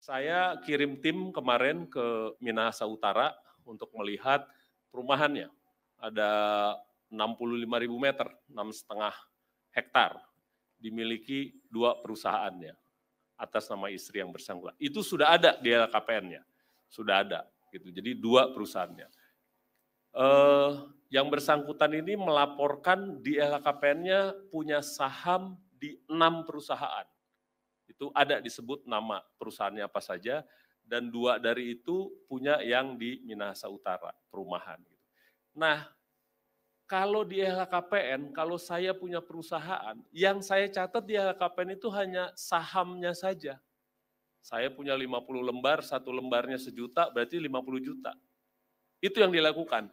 Saya kirim tim kemarin ke Minahasa Utara untuk melihat perumahannya. Ada 65.000 meter, 6,5 hektar, dimiliki 2 perusahaannya atas nama istri yang bersangkutan. Itu sudah ada di LKPN-nya, sudah ada gitu. Jadi 2 perusahaannya. Yang bersangkutan ini melaporkan di LKPN-nya punya saham di 6 perusahaan. Itu ada disebut nama perusahaannya apa saja, dan 2 dari itu punya yang di Minahasa Utara, perumahan. Nah, kalau di LHKPN, kalau saya punya perusahaan, yang saya catat di LHKPN itu hanya sahamnya saja. Saya punya 50 lembar, 1 lembarnya 1 juta, berarti 50 juta. Itu yang dilakukan.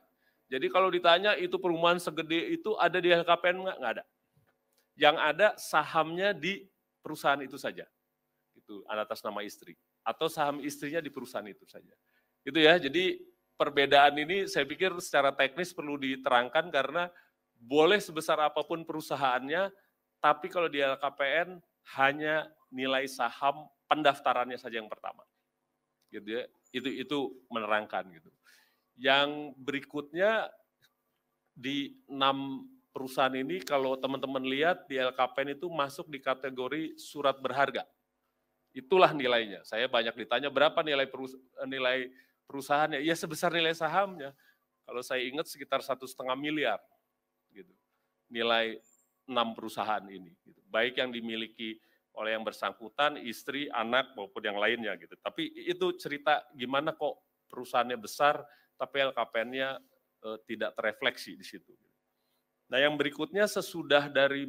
Jadi kalau ditanya itu perumahan segede itu ada di LHKPN nggak ada. Yang ada sahamnya di perusahaan itu saja. Itu atas nama istri. Atau saham istrinya di perusahaan itu saja. Itu ya, jadi perbedaan ini saya pikir secara teknis perlu diterangkan karena boleh sebesar apapun perusahaannya, tapi kalau di LKPN hanya nilai saham pendaftarannya saja yang pertama. Gitu ya, itu menerangkan gitu. Yang berikutnya di 6 perusahaan ini kalau teman-teman lihat di LKPN itu masuk di kategori surat berharga. Itulah nilainya. Saya banyak ditanya berapa nilai perusahaannya. Ya sebesar nilai sahamnya. Kalau saya ingat sekitar 1,5 miliar gitu. Nilai 6 perusahaan ini. Gitu. Baik yang dimiliki oleh yang bersangkutan, istri, anak maupun yang lainnya gitu. Tapi itu cerita gimana kok perusahaannya besar tapi LKPN-nya tidak terefleksi di situ. Nah, yang berikutnya sesudah dari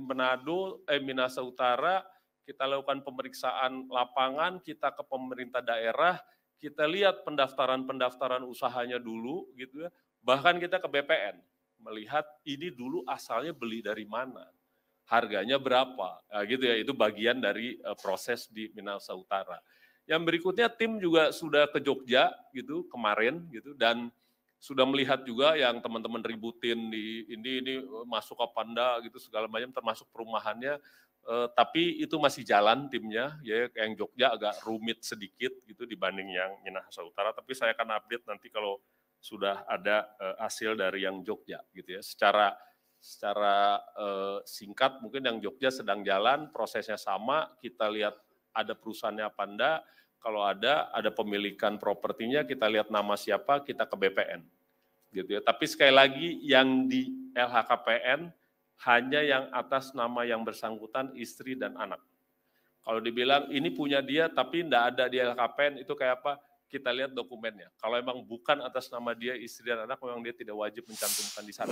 Minahasa Utara, kita lakukan pemeriksaan lapangan, kita ke pemerintah daerah, kita lihat pendaftaran usahanya dulu gitu ya. Bahkan kita ke BPN, melihat ini dulu asalnya beli dari mana, harganya berapa, nah, gitu ya. Itu bagian dari proses di Minahasa Utara. Yang berikutnya tim juga sudah ke Jogja gitu kemarin gitu, dan sudah melihat juga yang teman-teman ributin di ini masuk apa enggak gitu segala macam, termasuk perumahannya, tapi itu masih jalan timnya ya. Yang Jogja agak rumit sedikit gitu dibanding yang Minahasa Utara, tapi saya akan update nanti kalau sudah ada hasil dari yang Jogja gitu ya. Secara singkat mungkin yang Jogja sedang jalan, prosesnya sama, kita lihat ada perusahaannya apa enggak. Kalau ada pemilikan propertinya, kita lihat nama siapa, kita ke BPN. Gitu ya. Tapi sekali lagi yang di LHKPN hanya yang atas nama yang bersangkutan, istri dan anak. Kalau dibilang ini punya dia tapi enggak ada di LHKPN, itu kayak apa? Kita lihat dokumennya. Kalau memang bukan atas nama dia, istri dan anak, memang dia tidak wajib mencantumkan di sana.